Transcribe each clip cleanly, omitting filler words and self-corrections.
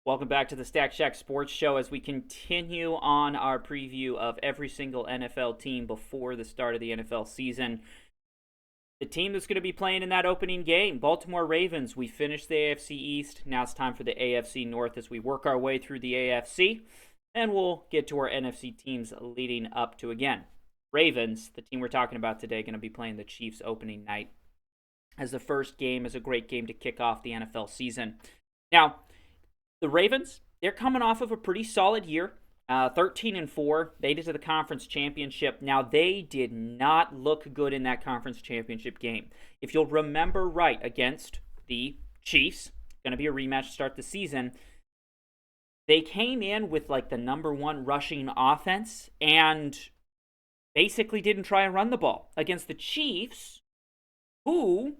Welcome back to the Stack Shack Sports Show as we continue on our preview of every single NFL team before the start of the NFL season. The team that's going to be playing in that opening game, Baltimore Ravens. We finished the AFC East. Now it's time for the AFC North as we work our way through the AFC. And we'll get to our NFC teams leading up to, again, Ravens, the team we're talking about today, going to be playing the Chiefs opening night as the first game, is a great game to kick off the NFL season. Now, the Ravens, they're coming off of a pretty solid year, 13-4, made it to the conference championship. Now, they did not look good in that conference championship game. If you'll remember right, against the Chiefs, going to be a rematch to start the season, they came in with like the number one rushing offense and basically didn't try and run the ball against the Chiefs, who,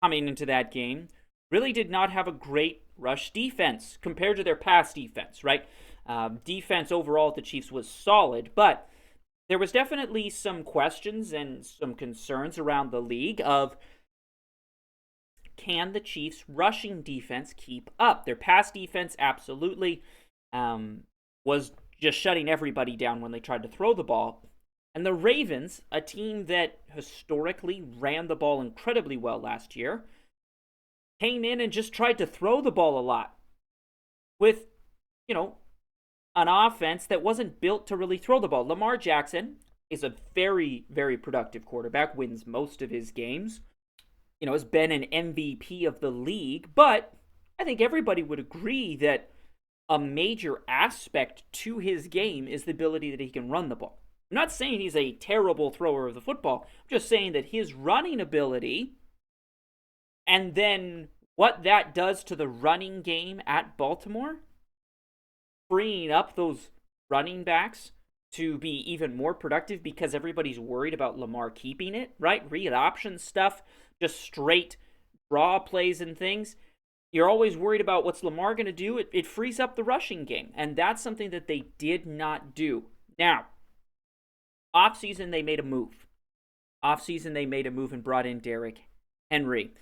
coming into that game, really did not have a great rush defense compared to their past defense, right? Defense overall at the Chiefs was solid, but there was definitely some questions and some concerns around the league of, can the Chiefs' rushing defense keep up? Their pass defense absolutely was just shutting everybody down when they tried to throw the ball. And the Ravens, a team that historically ran the ball incredibly well last year, came in and just tried to throw the ball a lot with, an offense that wasn't built to really throw the ball. Lamar Jackson is a very, very productive quarterback, wins most of his games, has been an MVP of the league, but I think everybody would agree that a major aspect to his game is the ability that he can run the ball. I'm not saying he's a terrible thrower of the football. I'm just saying that his running ability and then what that does to the running game at Baltimore, freeing up those running backs to be even more productive because everybody's worried about Lamar keeping it, right? Read option stuff, just straight draw plays and things. You're always worried about what's Lamar going to do. It frees up the rushing game, and that's something that they did not do. Now, offseason, they made a move. And brought in Derrick Henry.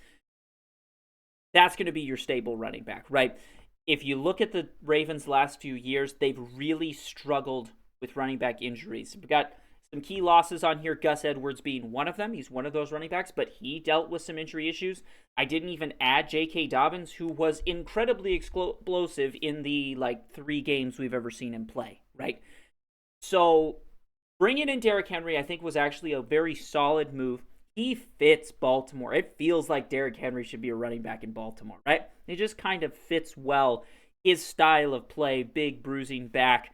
That's going to be your stable running back, right? If you look at the Ravens' last few years, they've really struggled with running back injuries. We've got some key losses on here, Gus Edwards being one of them. He's one of those running backs, but he dealt with some injury issues. I didn't even add J.K. Dobbins, who was incredibly explosive in the 3 games we've ever seen him play, right? So bringing in Derrick Henry, I think, was actually a very solid move. He fits Baltimore. It feels like Derrick Henry should be a running back in Baltimore, right? It just kind of fits well. His style of play, big bruising back,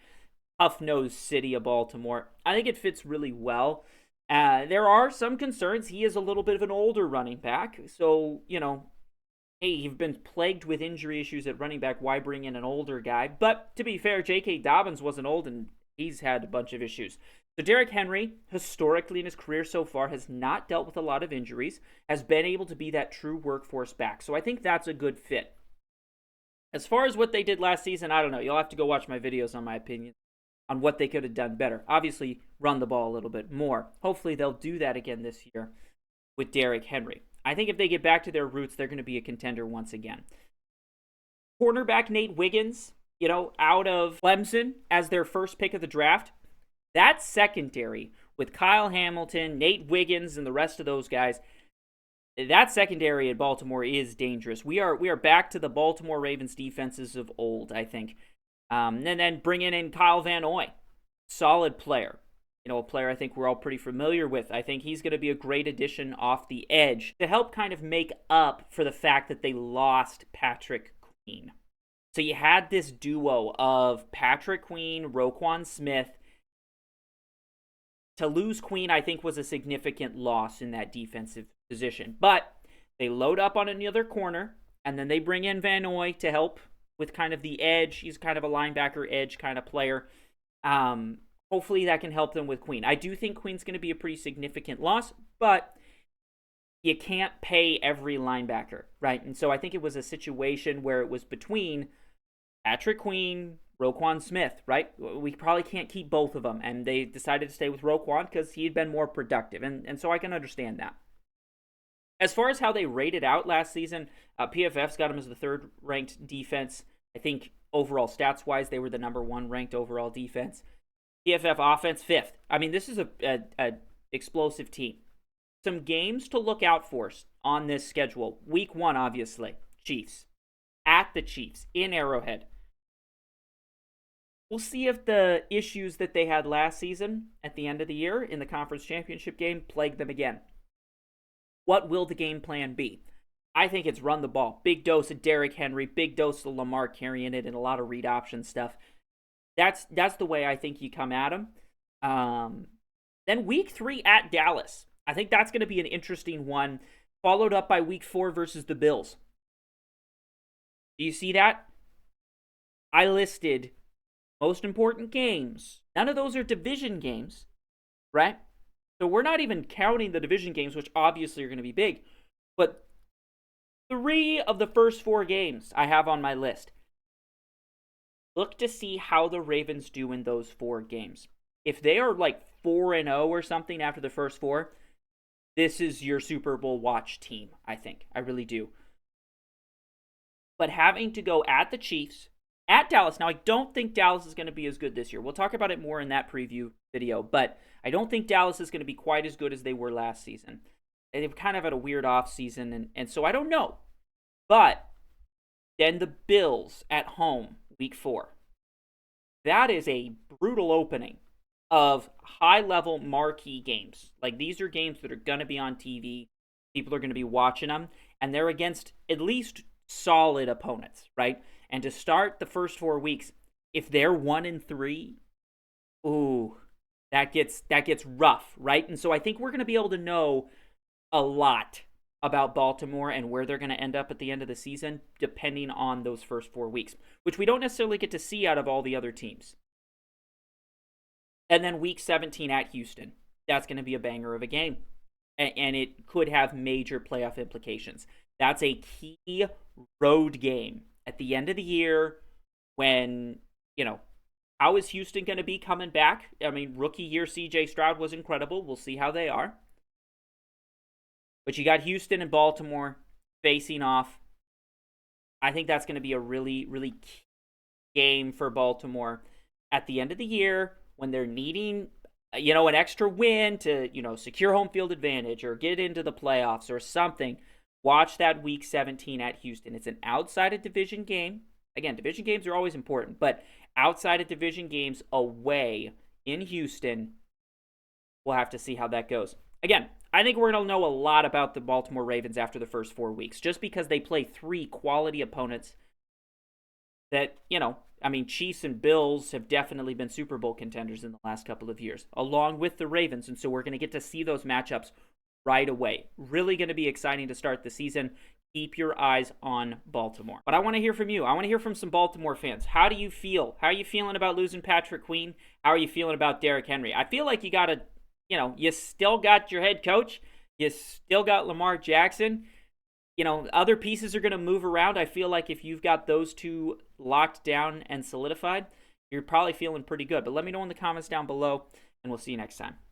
tough-nosed city of Baltimore. I think it fits really well. There are some concerns. He is a little bit of an older running back. So, hey, you've been plagued with injury issues at running back. Why bring in an older guy? But to be fair, J.K. Dobbins wasn't old, and he's had a bunch of issues. So Derrick Henry, historically in his career so far, has not dealt with a lot of injuries, has been able to be that true workforce back. So I think that's a good fit. As far as what they did last season, I don't know. You'll have to go watch my videos on my opinion on what they could have done better. Obviously, run the ball a little bit more. Hopefully, they'll do that again this year with Derrick Henry. I think if they get back to their roots, they're going to be a contender once again. Cornerback Nate Wiggins, out of Clemson as their first pick of the draft. That secondary with Kyle Hamilton, Nate Wiggins, and the rest of those guys, that secondary at Baltimore is dangerous. We are back to the Baltimore Ravens defenses of old, I think. And then bringing in Kyle Van Noy, solid player. A player I think we're all pretty familiar with. I think he's going to be a great addition off the edge to help kind of make up for the fact that they lost Patrick Queen. So you had this duo of Patrick Queen, Roquan Smith. To lose Queen, I think, was a significant loss in that defensive position. But they load up on another corner, and then they bring in Van Noy to help with kind of the edge. He's kind of a linebacker edge kind of player. Hopefully that can help them with Queen. I do think Queen's going to be a pretty significant loss, but you can't pay every linebacker, right? And so I think it was a situation where it was between Patrick Queen, Roquan Smith, right? We probably can't keep both of them, and they decided to stay with Roquan because he had been more productive, and so I can understand that. As far as how they rated out last season, PFF's got him as the third-ranked defense. I think overall stats-wise, they were the number 1 ranked overall defense. PFF offense, 5th. I mean, this is a explosive team. Some games to look out for on this schedule. Week 1, obviously, Chiefs. At the Chiefs, in Arrowhead. We'll see if the issues that they had last season at the end of the year in the conference championship game plague them again. What will the game plan be? I think it's run the ball. Big dose of Derrick Henry, big dose of Lamar carrying it, and a lot of read option stuff. That's the way I think you come at them. Then week 3 at Dallas. I think that's going to be an interesting one, followed up by week 4 versus the Bills. Do you see that? I listed most important games. None of those are division games, right? So we're not even counting the division games, which obviously are going to be big. But 3 of the first 4 games I have on my list. Look to see how the Ravens do in those 4 games. If they are like 4-0 or something after the first 4, this is your Super Bowl watch team, I think. I really do. But having to go at the Chiefs, at Dallas. Now, I don't think Dallas is going to be as good this year. We'll talk about it more in that preview video, but I don't think Dallas is going to be quite as good as they were last season. They've kind of had a weird offseason, and so I don't know. But then the Bills at home, week 4. That is a brutal opening of high-level marquee games. Like, these are games that are going to be on TV. People are going to be watching them, and they're against at least solid opponents, right? And to start the first 4 weeks, if they're 1-3, ooh, that gets rough, right? And so I think we're going to be able to know a lot about Baltimore and where they're going to end up at the end of the season, depending on those first 4 weeks, which we don't necessarily get to see out of all the other teams. And then week 17 at Houston. That's going to be a banger of a game. And it could have major playoff implications. That's a key road game at the end of the year when, how is Houston going to be coming back? I mean, rookie year C.J. Stroud was incredible. We'll see how they are. But you got Houston and Baltimore facing off. I think that's going to be a really, really key game for Baltimore at the end of the year when they're needing, an extra win to, secure home field advantage or get into the playoffs or something. Watch that week 17 at Houston. It's an outside of division game. Again, division games are always important, but outside of division games away in Houston, we'll have to see how that goes. Again, I think we're going to know a lot about the Baltimore Ravens after the first 4 weeks, just because they play 3 quality opponents that, Chiefs and Bills have definitely been Super Bowl contenders in the last couple of years, along with the Ravens, and so we're going to get to see those matchups right away. Really going to be exciting to start the season. Keep your eyes on Baltimore. But I want to hear from you. I want to hear from some Baltimore fans. How do you feel? How are you feeling about losing Patrick Queen? How are you feeling about Derrick Henry? I feel like you got to, you still got your head coach. You still got Lamar Jackson. Other pieces are going to move around. I feel like if you've got those 2 locked down and solidified, you're probably feeling pretty good. But let me know in the comments down below, and we'll see you next time.